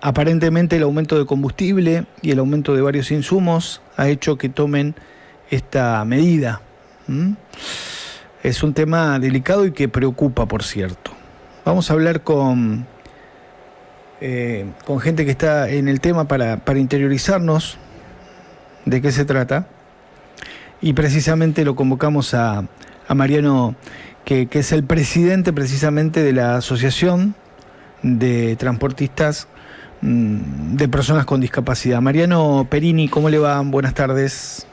Aparentemente el aumento de combustible y el aumento de varios insumos ha hecho que tomen esta medida. Es un tema delicado y que preocupa, por cierto. Vamos a hablar con gente que está en el tema para interiorizarnos de qué se trata. Y precisamente lo convocamos a Mariano, que es el presidente precisamente de la Asociación de Transportistas de Personas con Discapacidad. Mariano Perini, ¿cómo le va? Buenas tardes.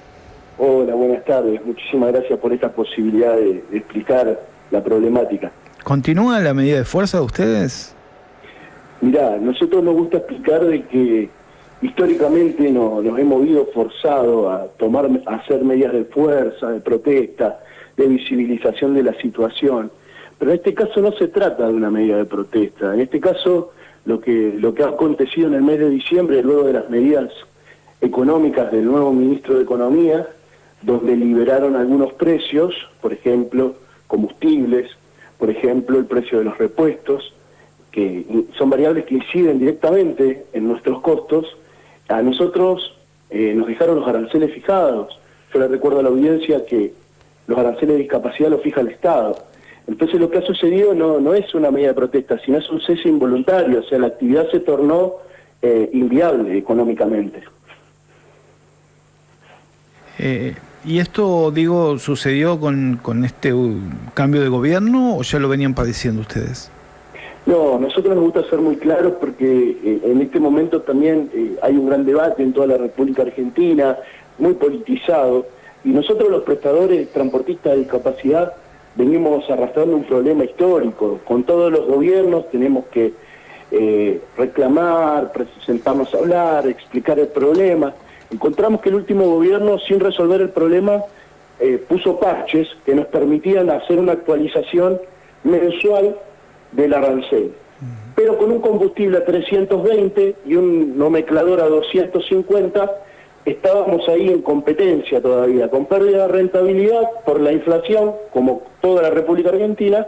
Hola, buenas tardes. Muchísimas gracias por esta posibilidad de explicar la problemática. ¿Continúa la medida de fuerza de ustedes? Mirá, nosotros nos gusta explicar de que históricamente nos hemos ido forzado a hacer medidas de fuerza, de protesta, de visibilización de la situación. Pero en este caso no se trata de una medida de protesta. En este caso, lo que ha acontecido en el mes de diciembre, luego de las medidas económicas del nuevo ministro de Economía, donde liberaron algunos precios, por ejemplo, combustibles, por ejemplo, el precio de los repuestos, que son variables que inciden directamente en nuestros costos. A nosotros nos dejaron los aranceles fijados. Yo le recuerdo a la audiencia que los aranceles de discapacidad los fija el Estado. Entonces lo que ha sucedido no es una medida de protesta, sino es un cese involuntario, o sea, la actividad se tornó inviable económicamente. ¿Y esto, digo, sucedió con este cambio de gobierno o ya lo venían padeciendo ustedes? No, nosotros nos gusta ser muy claros porque en este momento también hay un gran debate en toda la República Argentina, muy politizado, y nosotros los prestadores transportistas de discapacidad venimos arrastrando un problema histórico. Con todos los gobiernos tenemos que reclamar, sentarnos a hablar, explicar el problema. Encontramos que el último gobierno, sin resolver el problema, puso parches que nos permitían hacer una actualización mensual del arancel. Pero con un combustible a 320 y un nomenclador a 250, estábamos ahí en competencia todavía, con pérdida de rentabilidad por la inflación, como toda la República Argentina,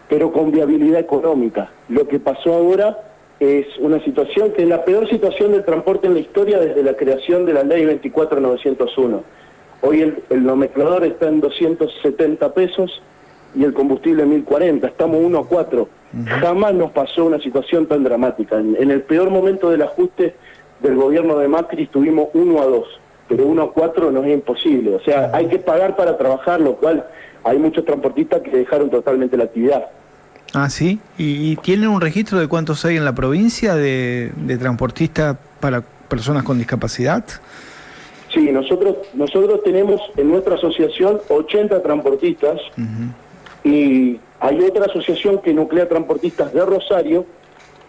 pero con viabilidad económica. Lo que pasó ahora es una situación que es la peor situación del transporte en la historia desde la creación de la ley 24.901. Hoy el nomenclador está en 270 pesos y el combustible 1.040, estamos 1 a 4. Jamás nos pasó una situación tan dramática. En el peor momento del ajuste del gobierno de Macri estuvimos 1 a 2, pero 1 a 4 no es imposible. O sea, hay que pagar para trabajar, lo cual hay muchos transportistas que dejaron totalmente la actividad. Ah, ¿sí? ¿Y tienen un registro de cuántos hay en la provincia de transportistas para personas con discapacidad? Sí, nosotros tenemos en nuestra asociación 80 transportistas. Y hay otra asociación que nuclea transportistas de Rosario,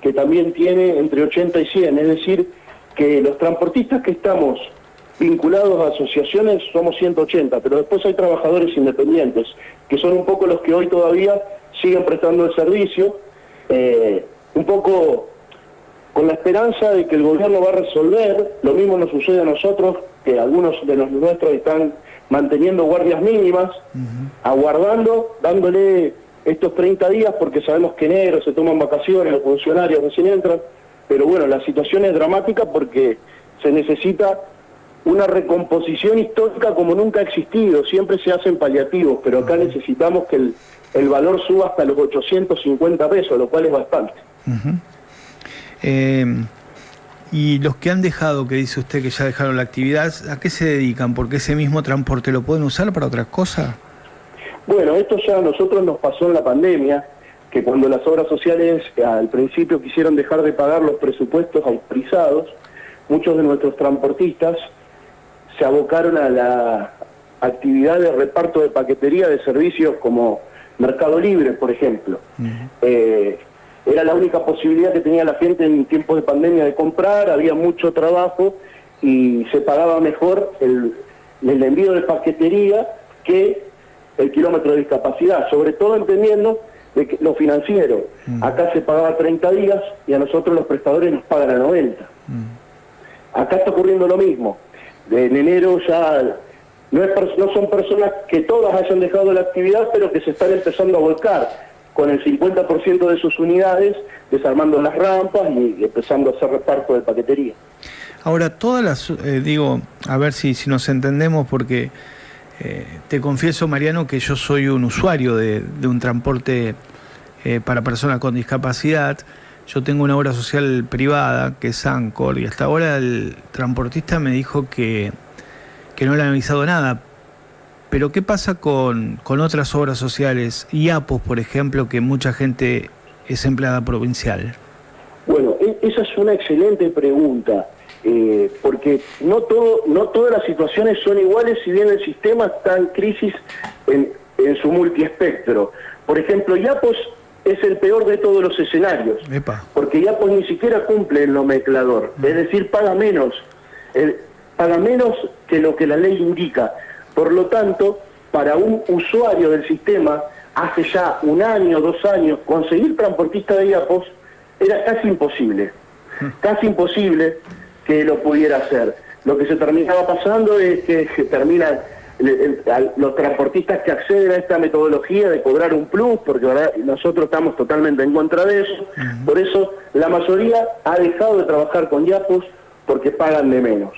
que también tiene entre 80 y 100, es decir, que los transportistas que estamos vinculados a asociaciones somos 180, pero después hay trabajadores independientes, que son un poco los que hoy todavía siguen prestando el servicio, un poco con la esperanza de que el gobierno va a resolver. Lo mismo nos sucede a nosotros, que algunos de los nuestros están manteniendo guardias mínimas, aguardando, dándole estos 30 días, porque sabemos que en enero se toman vacaciones, los funcionarios recién entran, pero bueno, la situación es dramática porque se necesita una recomposición histórica como nunca ha existido. Siempre se hacen paliativos, pero acá necesitamos que el valor suba hasta los 850 pesos, lo cual es bastante. Y los que han dejado, que dice usted que ya dejaron la actividad, ¿a qué se dedican? Porque ese mismo transporte lo pueden usar para otras cosas. Bueno, esto ya a nosotros nos pasó en la pandemia, que cuando las obras sociales al principio quisieron dejar de pagar los presupuestos autorizados, muchos de nuestros transportistas se abocaron a la actividad de reparto de paquetería de servicios como Mercado Libre, por ejemplo. Era la única posibilidad que tenía la gente en tiempos de pandemia de comprar, había mucho trabajo y se pagaba mejor el envío de paquetería que el kilómetro de discapacidad, sobre todo entendiendo de que lo financiero. Acá se pagaba 30 días y a nosotros los prestadores nos pagan a 90. Acá está ocurriendo lo mismo. En enero ya no son personas que todas hayan dejado la actividad, pero que se están empezando a volcar. con el 50% de sus unidades, desarmando las rampas y empezando a hacer reparto de paquetería. Ahora, todas las, digo, a ver si nos entendemos, porque te confieso, Mariano, que yo soy un usuario de un transporte para personas con discapacidad. Yo tengo una obra social privada, que es Ancor, y hasta ahora el transportista me dijo que no le han avisado nada. Pero ¿qué pasa con otras obras sociales? IAPOS, por ejemplo, que mucha gente es empleada provincial. Bueno, esa es una excelente pregunta, porque no todas las situaciones son iguales, si bien el sistema está en crisis en su multiespectro. Por ejemplo, IAPOS es el peor de todos los escenarios, porque IAPOS ni siquiera cumple el nomenclador, es decir, paga menos que lo que la ley indica. Por lo tanto, para un usuario del sistema, hace ya 1 año, 2 años, conseguir transportista de IAPOS era casi imposible que lo pudiera hacer. Lo que se terminaba pasando es que terminan los transportistas que acceden a esta metodología de cobrar un plus, porque ¿verdad? Nosotros estamos totalmente en contra de eso. Por eso la mayoría ha dejado de trabajar con IAPOS porque pagan de menos.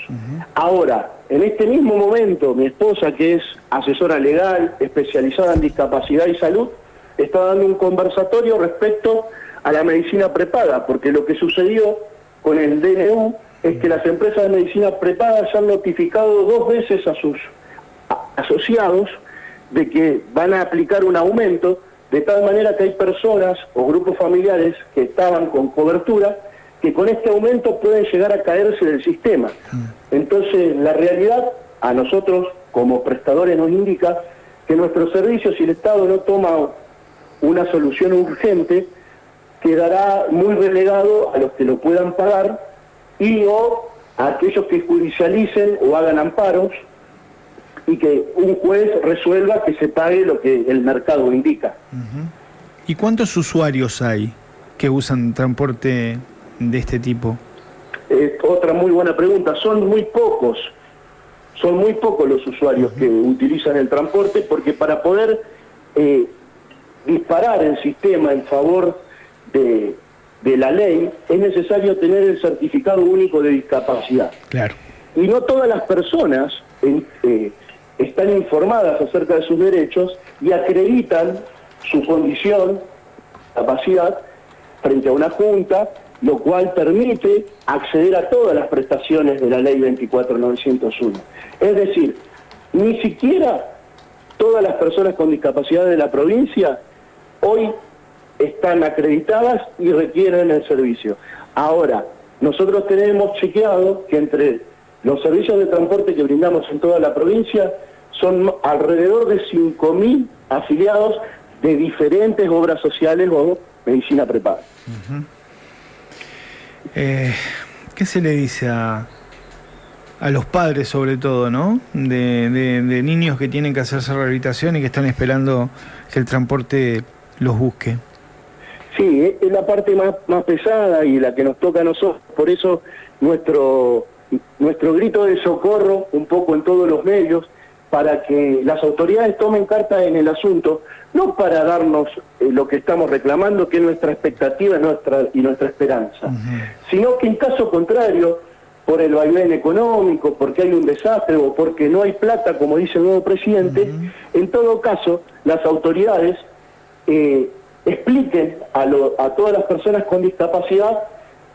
Ahora, en este mismo momento, mi esposa, que es asesora legal, especializada en discapacidad y salud, está dando un conversatorio respecto a la medicina prepaga, porque lo que sucedió con el DNU es que las empresas de medicina prepaga ya han notificado 2 veces a sus asociados de que van a aplicar un aumento, de tal manera que hay personas o grupos familiares que estaban con cobertura que con este aumento pueden llegar a caerse del sistema. Entonces, la realidad a nosotros como prestadores nos indica que nuestros servicios, si el Estado no toma una solución urgente, quedará muy relegado a los que lo puedan pagar y o a aquellos que judicialicen o hagan amparos y que un juez resuelva que se pague lo que el mercado indica. ¿Y cuántos usuarios hay que usan transporte de este tipo? Otra muy buena pregunta. Son muy pocos los usuarios que utilizan el transporte, porque para poder disparar el sistema en favor de la ley es necesario tener el certificado único de discapacidad. Claro. Y no todas las personas están informadas acerca de sus derechos y acreditan su condición, capacidad, frente a una junta, lo cual permite acceder a todas las prestaciones de la ley 24.901. Es decir, ni siquiera todas las personas con discapacidad de la provincia hoy están acreditadas y requieren el servicio. Ahora, nosotros tenemos chequeado que entre los servicios de transporte que brindamos en toda la provincia son alrededor de 5.000 afiliados de diferentes obras sociales o medicina prepaga. ¿Qué se le dice a los padres, sobre todo, ¿no? De niños que tienen que hacerse rehabilitación y que están esperando que el transporte los busque? Sí, es la parte más pesada y la que nos toca a nosotros. Por eso nuestro grito de socorro, un poco en todos los medios, para que las autoridades tomen carta en el asunto, no para darnos lo que estamos reclamando, que es nuestra expectativa y nuestra esperanza, sino que en caso contrario, por el vaivén económico, porque hay un desastre o porque no hay plata, como dice el nuevo presidente, en todo caso, las autoridades expliquen a todas las personas con discapacidad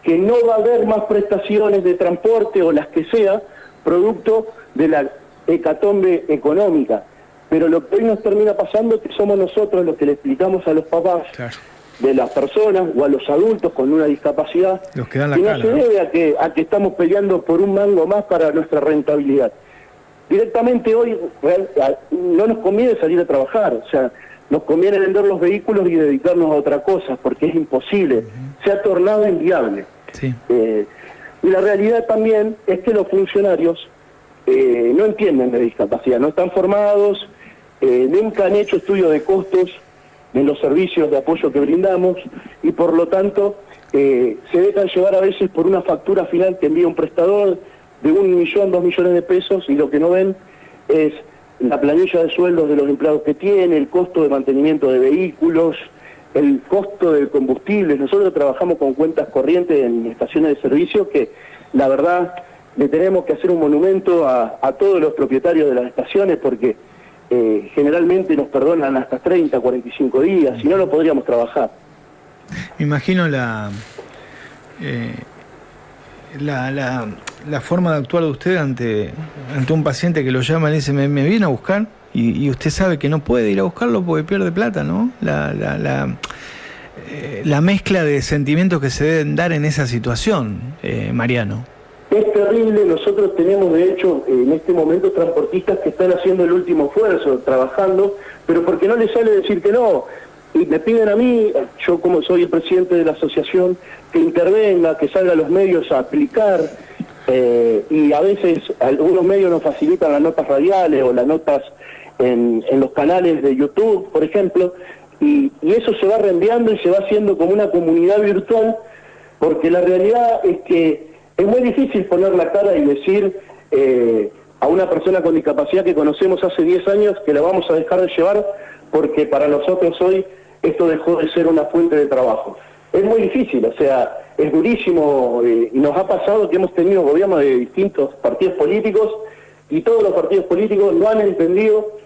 que no va a haber más prestaciones de transporte o las que sea, producto de la hecatombe económica. Pero lo que hoy nos termina pasando es que somos nosotros los que le explicamos a los papás de las personas o a los adultos con una discapacidad los que dan la no cara, se debe a que estamos peleando por un mango más para nuestra rentabilidad. Directamente hoy no nos conviene salir a trabajar, o sea, nos conviene vender los vehículos y dedicarnos a otra cosa, porque es imposible, se ha tornado inviable. Sí. Y la realidad también es que los funcionarios no entienden de discapacidad, no están formados, nunca han hecho estudio de costos de los servicios de apoyo que brindamos y por lo tanto se dejan llevar a veces por una factura final que envía un prestador de 1 millón, 2 millones de pesos y lo que no ven es la planilla de sueldos de los empleados que tiene, el costo de mantenimiento de vehículos, el costo del combustible. Nosotros trabajamos con cuentas corrientes en estaciones de servicio que, la verdad, le tenemos que hacer un monumento a todos los propietarios de las estaciones porque generalmente nos perdonan hasta 30, 45 días, si no, no podríamos trabajar. Me imagino la forma de actuar de usted ante un paciente que lo llama y le dice, me viene a buscar, y usted sabe que no puede ir a buscarlo porque pierde plata, ¿no? La mezcla de sentimientos que se deben dar en esa situación, Mariano. Es terrible. Nosotros tenemos, de hecho, en este momento transportistas que están haciendo el último esfuerzo, trabajando, pero porque no les sale decir que no. Y me piden a mí, yo como soy el presidente de la asociación, que intervenga, que salga a los medios a aplicar, y a veces algunos medios nos facilitan las notas radiales o las notas en los canales de YouTube, por ejemplo, y eso se va reenviando y se va haciendo como una comunidad virtual, porque la realidad es que es muy difícil poner la cara y decir a una persona con discapacidad que conocemos hace 10 años que la vamos a dejar de llevar porque para nosotros hoy esto dejó de ser una fuente de trabajo. Es muy difícil, o sea, es durísimo, y nos ha pasado que hemos tenido gobiernos de distintos partidos políticos y todos los partidos políticos no han entendido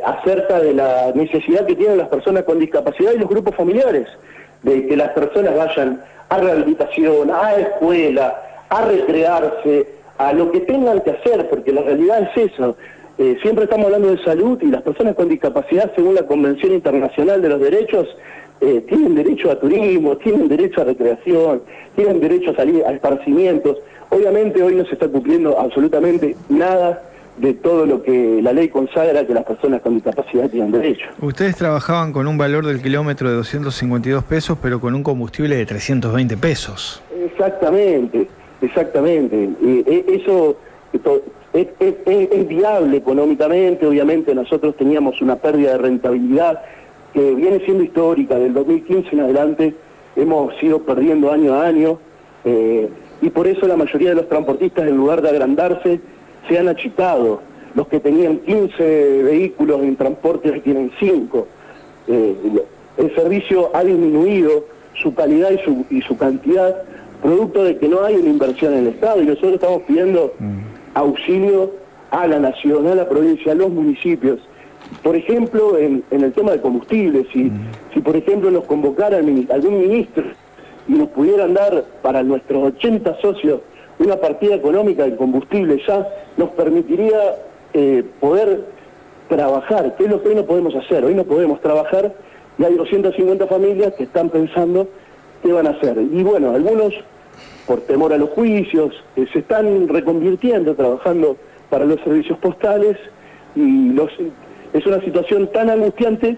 acerca de la necesidad que tienen las personas con discapacidad y los grupos familiares, de que las personas vayan a rehabilitación, a escuela, a recrearse, a lo que tengan que hacer, porque la realidad es eso. Siempre estamos hablando de salud y las personas con discapacidad, según la Convención Internacional de los Derechos, tienen derecho a turismo, tienen derecho a recreación, tienen derecho a salir a esparcimientos. Obviamente hoy no se está cumpliendo absolutamente nada de todo lo que la ley consagra que las personas con discapacidad tienen derecho. Ustedes trabajaban con un valor del kilómetro de 252 pesos, pero con un combustible de 320 pesos. Exactamente, exactamente. Eso es viable económicamente. Obviamente nosotros teníamos una pérdida de rentabilidad que viene siendo histórica. Del 2015 en adelante hemos ido perdiendo año a año, y por eso la mayoría de los transportistas, en lugar de agrandarse, se han achicado. Los que tenían 15 vehículos en transporte tienen 5. El servicio ha disminuido su calidad y su cantidad, producto de que no hay una inversión en el Estado, y nosotros estamos pidiendo auxilio a la nación, a la provincia, a los municipios. Por ejemplo, en el tema de combustible, si por ejemplo nos convocara algún ministro y nos pudieran dar para nuestros 80 socios una partida económica de combustible, ya nos permitiría poder trabajar, que es lo que hoy no podemos hacer. Hoy no podemos trabajar y hay 250 familias que están pensando qué van a hacer. Y bueno, algunos, por temor a los juicios, se están reconvirtiendo, trabajando para los servicios postales, y es una situación tan angustiante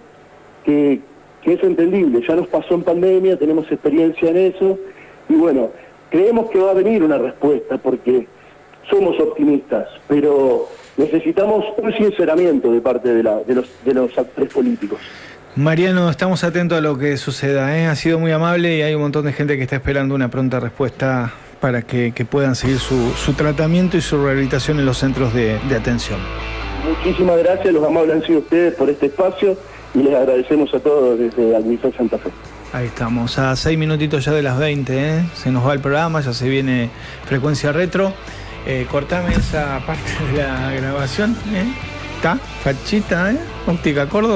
que es entendible. Ya nos pasó en pandemia, tenemos experiencia en eso, y bueno, creemos que va a venir una respuesta porque somos optimistas, pero necesitamos un sinceramiento de parte de los actores políticos. Mariano, estamos atentos a lo que suceda, ¿eh? Ha sido muy amable y hay un montón de gente que está esperando una pronta respuesta para que puedan seguir su tratamiento y su rehabilitación en los centros de atención. Muchísimas gracias, los amables han sido ustedes por este espacio y les agradecemos a todos desde Administración Santa Fe. Ahí estamos, a 6 minutitos ya de las 20, ¿eh? Se nos va el programa, ya se viene Frecuencia Retro. Cortame esa parte de la grabación, ¿eh? Está, fachita, ¿eh? Óptica Córdoba.